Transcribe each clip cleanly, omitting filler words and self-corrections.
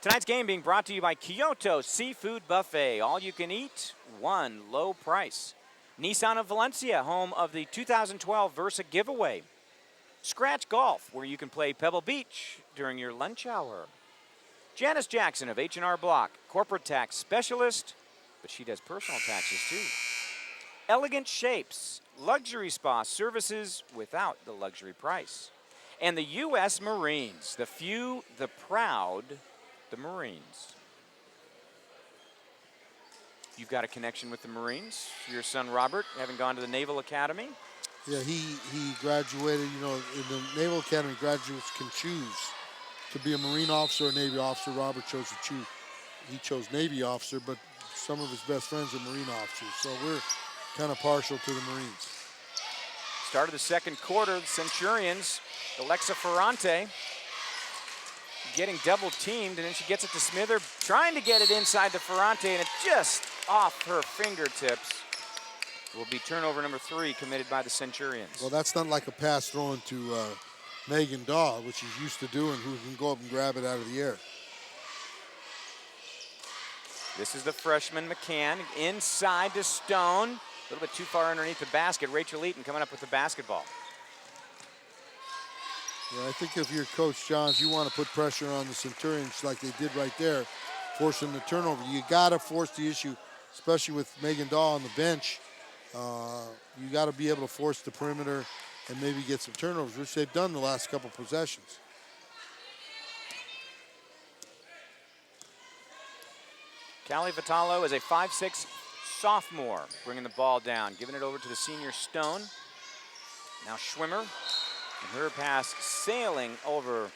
Tonight's game being brought to you by Kyoto Seafood Buffet. All you can eat, one low price. Nissan of Valencia, home of the 2012 Versa giveaway. Scratch Golf, where you can play Pebble Beach during your lunch hour. Janice Jackson of H&R Block, corporate tax specialist, but she does personal taxes too. Elegant Shapes, luxury spa services without the luxury price. And the U.S. Marines, the few, the proud, the Marines. You've got a connection with the Marines. Your son Robert, having gone to the Naval Academy. Yeah, he graduated, you know, in the Naval Academy, graduates can choose to be a Marine officer or Navy officer. Robert chose to choose. He chose Navy officer, but some of his best friends are Marine officers. So we're kind of partial to the Marines. Start of the second quarter, the Centurions, Alexa Ferrante getting double teamed, and then she gets it to Smither, trying to get it inside to Ferrante, and it's just off her fingertips. Will be turnover number 3 committed by the Centurions. Well, that's not like a pass thrown to Megan Daw, which she's used to doing, who can go up and grab it out of the air. This is the freshman McCann, inside to Stone. A little bit too far underneath the basket. Rachel Eaton coming up with the basketball. Yeah, I think if you're Coach Johns, you want to put pressure on the Centurions like they did right there, forcing the turnover. You got to force the issue, especially with Megan Dahl on the bench. You got to be able to force the perimeter and maybe get some turnovers, which they've done the last couple possessions. Callie Vitalo is a 5'6" sophomore, bringing the ball down, giving it over to the senior Stone. Now Schwimmer, and her pass sailing over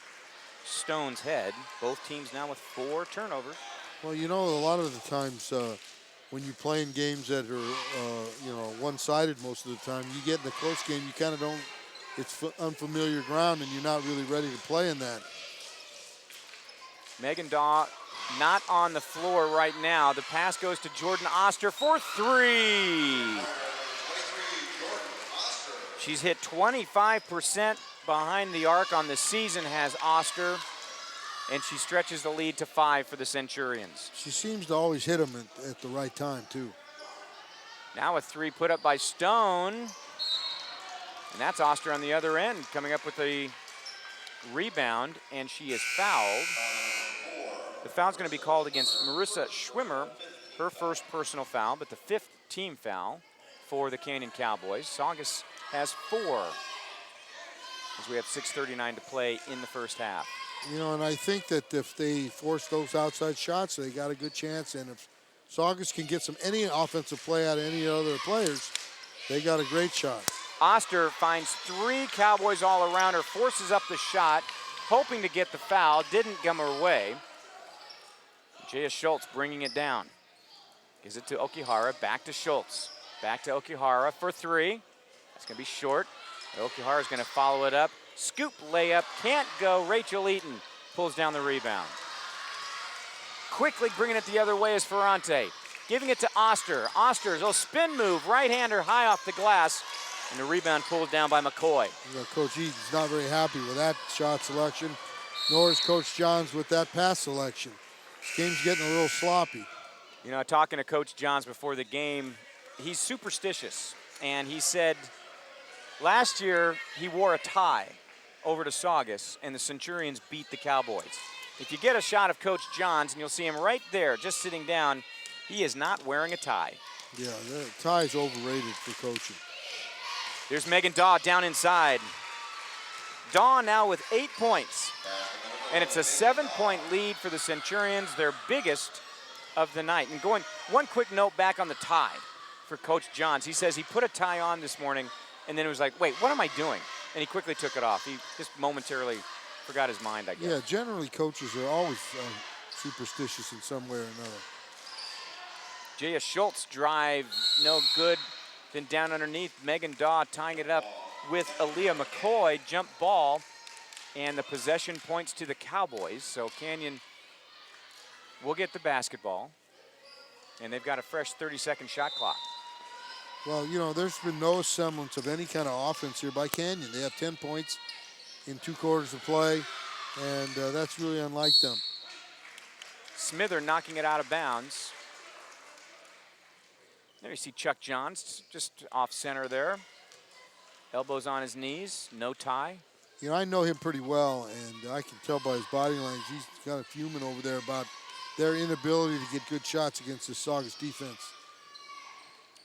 Stone's head. Both teams now with 4 turnovers. Well, you know, a lot of the times when you play in games that are, you know, one-sided most of the time, you get in the close game, you kind of don't, it's unfamiliar ground, and you're not really ready to play in that. Megan Daw not on the floor right now. The pass goes to Jordan Oster for 3. She's hit 25% behind the arc on the season, has Oster, and she stretches the lead to 5 for the Centurions. She seems to always hit them at the right time, too. Now a 3 put up by Stone, and that's Oster on the other end, coming up with a rebound, and she is fouled. The foul's going to be called against Marissa Schwimmer, her first personal foul, but the 5th team foul for the Canyon Cowboys. Saugus has 4, as we have 6:39 to play in the first half. You know, and I think that if they force those outside shots, they got a good chance. And if Saugus can get any offensive play out of any other players, they got a great shot. Oster finds 3 Cowboys all around her, forces up the shot, hoping to get the foul, didn't come her way. Jaya Schultz bringing it down. Gives it to Okihara, back to Schultz. Back to Okihara for 3. That's going to be short. Okihara's going to follow it up. Scoop layup, can't go. Rachel Eaton pulls down the rebound. Quickly bringing it the other way is Ferrante. Giving it to Oster. Oster's a spin move, right-hander high off the glass, and the rebound pulled down by McCoy. Yeah, Coach Eaton's not very happy with that shot selection, nor is Coach Johns with that pass selection. This game's getting a little sloppy. You know, talking to Coach Johns before the game, he's superstitious, and he said last year he wore a tie over to Saugus, and the Centurions beat the Cowboys. If you get a shot of Coach Johns, and you'll see him right there just sitting down, he is not wearing a tie. Yeah, the tie's overrated for coaching. There's Megan Daw down inside. Daw now with 8 points, and it's a 7-point lead for the Centurions, their biggest of the night. And going, one quick note back on the tie for Coach Johns. He says he put a tie on this morning, and then it was like, wait, what am I doing? And he quickly took it off. He just momentarily forgot his mind, I guess. Yeah, generally coaches are always superstitious in some way or another. Jaya Schultz drive, no good. Then down underneath, Megan Daw tying it up with Aaliyah McCoy, jump ball, and the possession points to the Cowboys. So Canyon will get the basketball, and they've got a fresh 30-second shot clock. Well, you know, there's been no semblance of any kind of offense here by Canyon. They have 10 points in 2 quarters of play, and that's really unlike them. Smither knocking it out of bounds. There you see Chuck Johns just off center there. Elbows on his knees, no tie. You know, I know him pretty well, and I can tell by his body language, he's kind of fuming over there about their inability to get good shots against the Saugus defense.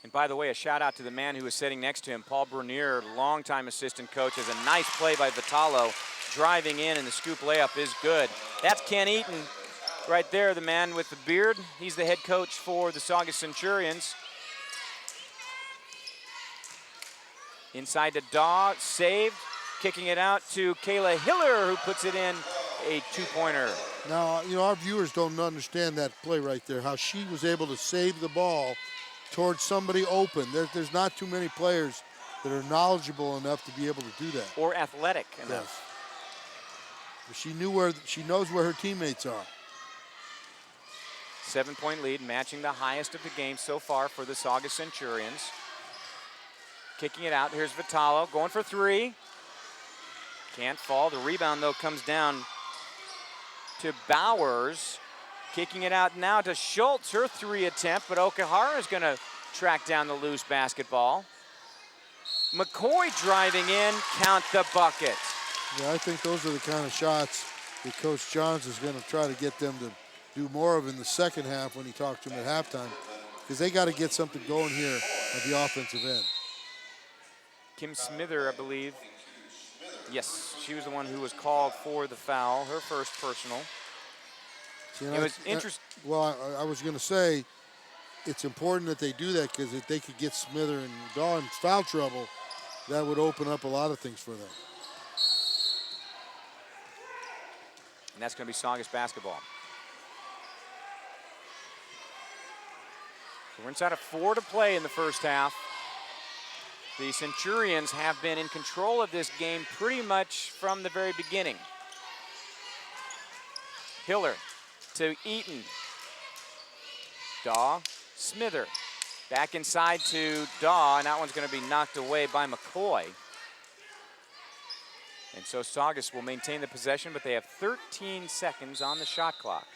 And by the way, a shout out to the man who was sitting next to him, Paul Bernier, longtime assistant coach. Has a nice play by Vitalo, driving in, and the scoop layup is good. That's Ken Eaton right there, the man with the beard. He's the head coach for the Saugus Centurions. Inside to Daw, saved. Kicking it out to Kayla Hiller, who puts it in a two-pointer. Now, you know, our viewers don't understand that play right there, how she was able to save the ball towards somebody open. There's not too many players that are knowledgeable enough to be able to do that. Or athletic enough. Yes. She knows where her teammates are. 7-point lead, matching the highest of the game so far for the Saugus Centurions. Kicking it out, here's Vitalo, going for three. Can't fall, the rebound though comes down to Bowers. Kicking it out now to Schultz, her three attempt, but Okahara is gonna track down the loose basketball. McCoy driving in, count the bucket. Yeah, I think those are the kind of shots that Coach Johns is gonna try to get them to do more of in the second half when he talked to them at halftime, because they gotta get something going here at the offensive end. Kim Smither, I believe. Yes, she was the one who was called for the foul, her first personal. See, it was interesting. Well, I was going to say it's important that they do that, because if they could get Smither and Daw in foul trouble, that would open up a lot of things for them. And that's going to be Saugus basketball. So we're inside of 4 to play in the first half. The Centurions have been in control of this game pretty much from the very beginning. Hiller to Eaton. Daw, Smither. Back inside to Daw, and that one's going to be knocked away by McCoy. And so Saugus will maintain the possession, but they have 13 seconds on the shot clock.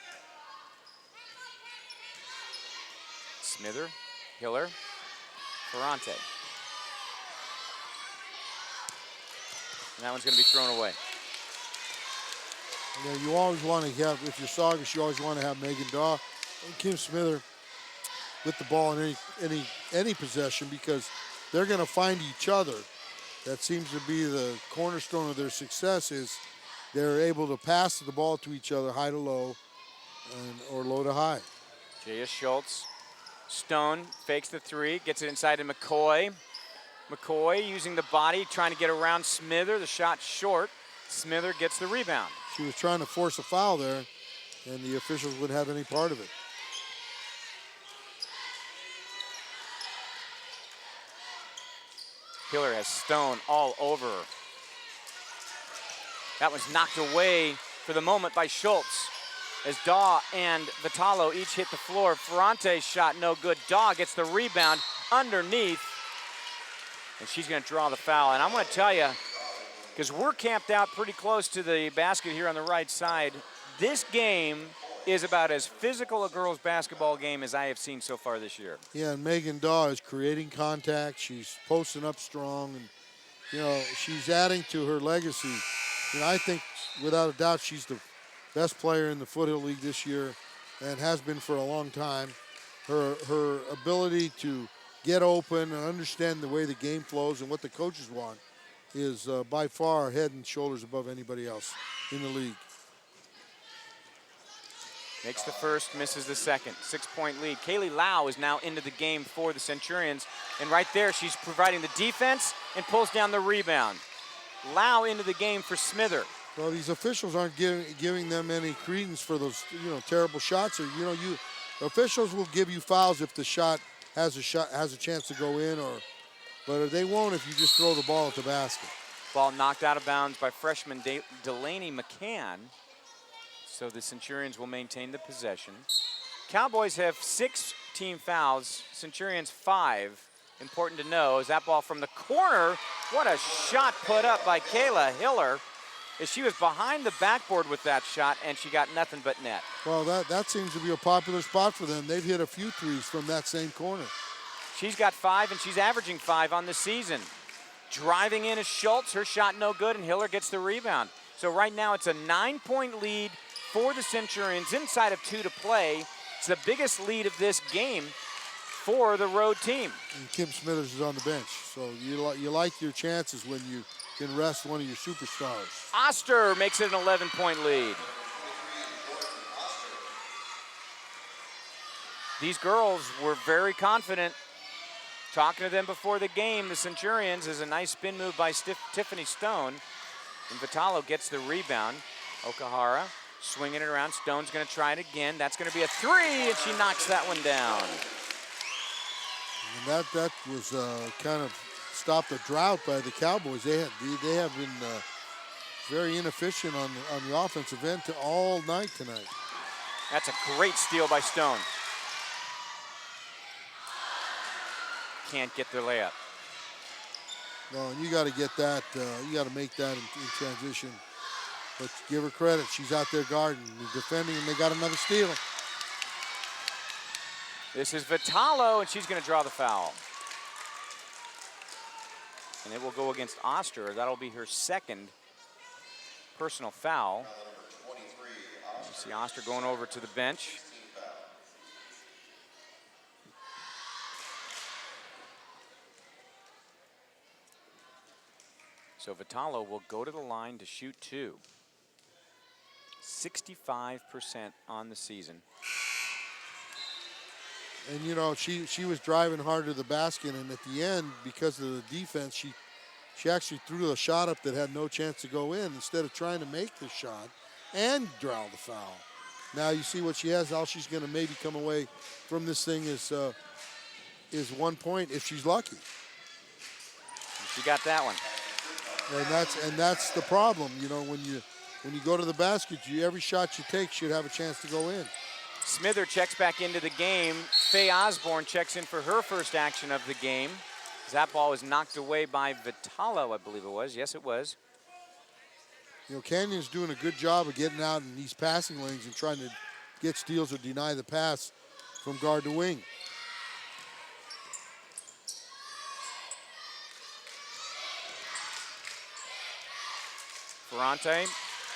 Smither, Hiller, Ferrante. And that one's going to be thrown away. You know, you always want to have, if you're Saugus, you always want to have Megan Daw and Kim Smither with the ball in any possession, because they're going to find each other. That seems to be the cornerstone of their success, is they're able to pass the ball to each other, high to low, or low to high. Jaya Schultz. Stone fakes the three, gets it inside to McCoy. McCoy using the body, trying to get around Smither. The shot short. Smither gets the rebound. She was trying to force a foul there, and the officials wouldn't have any part of it. Hiller has Stone all over her. That was knocked away for the moment by Schultz, as Daw and Vitalo each hit the floor. Ferrante's shot no good. Daw gets the rebound underneath, and she's going to draw the foul. And I'm going to tell you, because we're camped out pretty close to the basket here on the right side, this game is about as physical a girls' basketball game as I have seen so far this year. Yeah, and Megan Daw is creating contact. She's posting up strong, and, you know, she's adding to her legacy. You know, I think, without a doubt, she's the best player in the Foothill League this year, and has been for a long time. Her ability to get open and understand the way the game flows and what the coaches want is by far head and shoulders above anybody else in the league. Makes the first, misses the second. 6-point lead. Kaylee Lau is now into the game for the Centurions. And right there, she's providing the defense and pulls down the rebound. Lau into the game for Smither. Well, these officials aren't giving them any credence for those, you know, terrible shots. Or, you know, officials will give you fouls if the shot has a chance to go in, but they won't if you just throw the ball at the basket. Ball knocked out of bounds by freshman Delaney McCann. So the Centurions will maintain the possession. Cowboys have 6 team fouls, Centurions 5. Important to know is that ball from the corner. What a shot put up by Kayla Hiller. is she was behind the backboard with that shot, and she got nothing but net. Well, that seems to be a popular spot for them. They've hit a few threes from that same corner. She's got 5, and she's averaging 5 on the season. Driving in is Schultz. Her shot no good, and Hiller gets the rebound. So right now it's a 9-point lead for the Centurions inside of 2 to play. It's the biggest lead of this game for the road team. And Kim Smithers is on the bench, so you like your chances when you can rest one of your superstars. Oster makes it an 11-point lead. These girls were very confident. Talking to them before the game, the Centurions, is a nice spin move by Tiffany Stone. And Vitalo gets the rebound. Okahara swinging it around. Stone's going to try it again. That's going to be a 3, and she knocks that one down. And that was kind of stopped the drought by the Cowboys. They have been very inefficient on the offensive end all night tonight. That's a great steal by Stone. Can't get their layup. No, and you got to get that. You got to make that in transition. But give her credit. She's out there guarding, defending, and they got another steal. This is Vitalo, and she's going to draw the foul. And it will go against Oster. That'll be her second personal foul. You see Oster going over to the bench. So Vitalo will go to the line to shoot 2. 65% on the season. And you know, she was driving hard to the basket, and at the end, because of the defense, she actually threw a shot up that had no chance to go in instead of trying to make the shot and draw the foul. Now you see what she has. All she's going to maybe come away from this thing is 1 point if she's lucky. She got that one. And that's the problem. You know, when you go to the basket, every shot you take should have a chance to go in. Smither checks back into the game. Faye Osborne checks in for her first action of the game. That ball was knocked away by Vitalo, I believe it was. Yes, it was. You know, Canyon's doing a good job of getting out in these passing lanes and trying to get steals or deny the pass from guard to wing. Ferrante,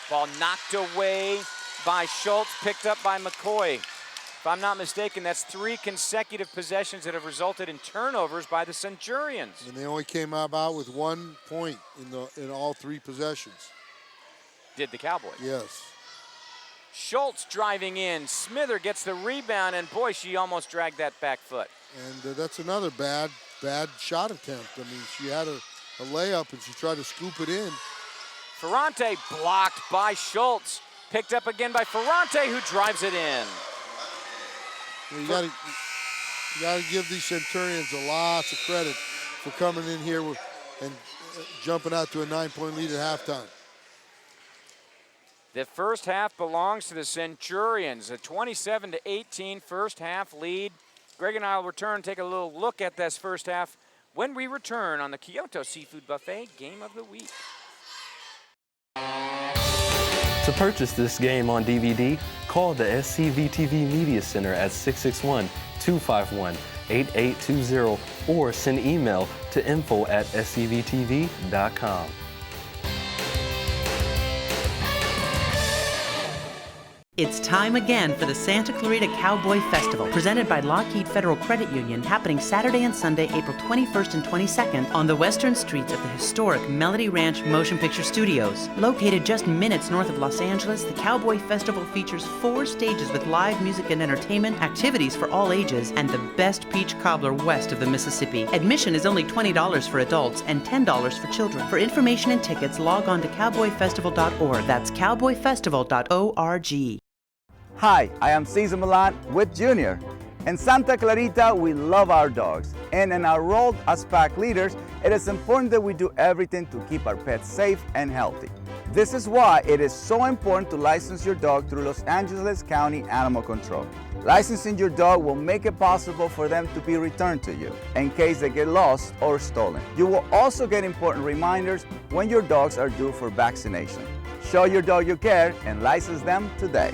ball knocked away by Schultz, picked up by McCoy. If I'm not mistaken, that's 3 consecutive possessions that have resulted in turnovers by the Centurions. And they only came about with 1 point in all 3 possessions. Did the Cowboys? Yes. Schultz driving in. Smither gets the rebound, and boy, she almost dragged that back foot. And that's another bad shot attempt. I mean, she had a layup, and she tried to scoop it in. Ferrante blocked by Schultz. Picked up again by Ferrante, who drives it in. Well, you got to give these Centurions lots of credit for coming in here and jumping out to a 9-point lead at halftime. The first half belongs to the Centurions. A 27-18 first half lead. Greg and I will return, take a little look at this first half when we return on the Kyoto Seafood Buffet Game of the Week. To purchase this game on DVD, call the SCVTV Media Center at 661-251-8820 or send email to info@scvtv.com. It's time again for the Santa Clarita Cowboy Festival, presented by Lockheed Federal Credit Union, happening Saturday and Sunday, April 21st and 22nd on the western streets of the historic Melody Ranch Motion Picture Studios. Located just minutes north of Los Angeles, the Cowboy Festival features 4 stages with live music and entertainment, activities for all ages, and the best peach cobbler west of the Mississippi. Admission is only $20 for adults and $10 for children. For information and tickets, log on to cowboyfestival.org. That's cowboyfestival.org. Hi, I am Cesar Milan with Junior. In Santa Clarita, we love our dogs. And in our role as pack leaders, it is important that we do everything to keep our pets safe and healthy. This is why it is so important to license your dog through Los Angeles County Animal Control. Licensing your dog will make it possible for them to be returned to you in case they get lost or stolen. You will also get important reminders when your dogs are due for vaccination. Show your dog you care and license them today.